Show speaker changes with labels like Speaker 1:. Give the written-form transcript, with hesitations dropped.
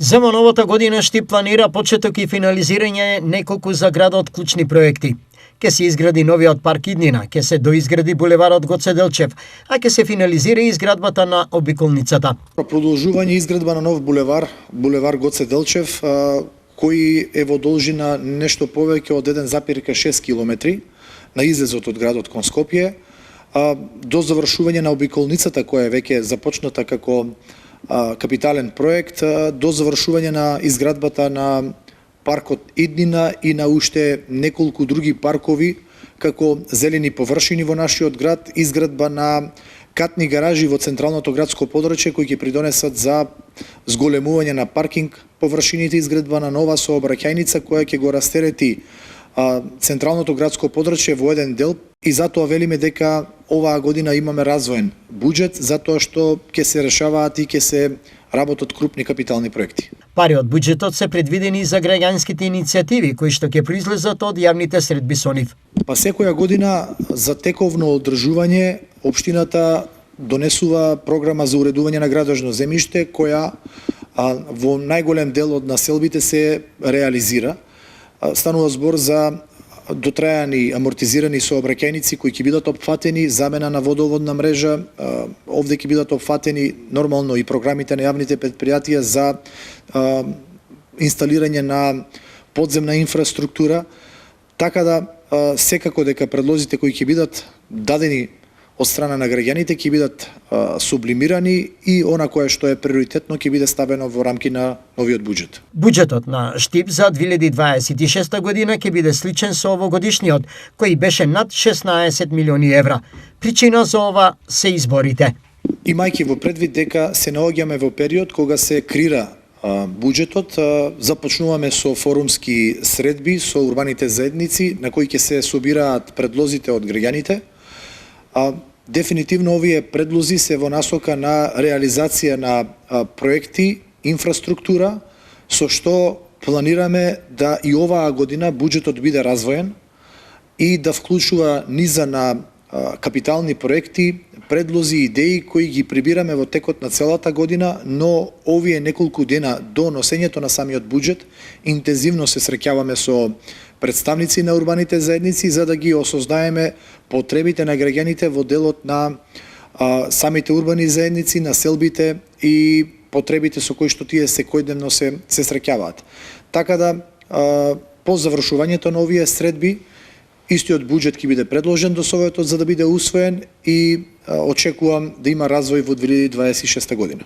Speaker 1: За новата година Штип планира почеток и финализирање неколку за градот клучни проекти. Ке се изгради новиот парк Иднина, ке се доизгради булеварот Гоце Делчев, а ке се финализира изградбата на обиколницата.
Speaker 2: Продолжување изградба на нов булевар Гоце Делчев, кој е во должина нешто повеќе од 1,6 километри на излезот од градот кон Скопје, до завршување на обиколницата која е веќе започната како капитален проект, до завршување на изградбата на паркот Иднина и на уште неколку други паркови како зелени површини во нашиот град, изградба на катни гаражи во централното градско подрачје кои ќе придонесат за зголемување на паркинг површините, изградба на нова сообраќајница која ќе го растерети централното градско подрачје во еден дел, и затоа велиме дека оваа година имаме развоен буџет затоа што ќе се решаваат и ќе се работат крупни капитални проекти.
Speaker 1: Пари од буџетот се предвидени за граѓанските иницијативи кои што ќе произлезат од јавните средби со нив.
Speaker 2: Секоја година за тековно одржување општината донесува програма за уредување на градожно земјиште која во најголем дел од населбите се реализира. Станува збор за дотрајани амортизирани сообраќајници кои ќе бидат опфатени, замена на водоводна мрежа, овде ќе бидат опфатени нормално и програмите на јавните претпријатија за инсталирање на подземна инфраструктура, така да секако дека предлозите кои ќе бидат дадени од страна на граѓаните ќе бидат сублимирани и она кое што е приоритетно ќе биде ставено во рамки на новиот буџет.
Speaker 1: Буџетот на Штип за 2026 година ќе биде сличен со овогодишниот, кој беше над 16 милиони евра. Причина за ова се изборите.
Speaker 2: Имајќи во предвид дека се наоѓаме во период кога се крира буџетот, започнуваме со форумски средби со урбаните заедници на кои ќе се собираат предлозите од граѓаните. Дефинитивно овие предлози се во насока на реализација на проекти, инфраструктура, со што планираме да и оваа година буџетот биде развоен и да вклучува низа на капитални проекти, предлози и идеи кои ги прибираме во текот на целата година, но овие неколку дена до носењето на самиот буџет интензивно се среќаваме со представници на урбаните заедници за да ги осознаеме потребите на граѓаните во делот на самите урбани заедници, населбите и потребите со кои што тие секојдневно се среќаваат. Така да по завршувањето на овие средби истиот буџет ќе биде предложен до Советот за да биде усвоен и очекувам да има развој во 2026 година.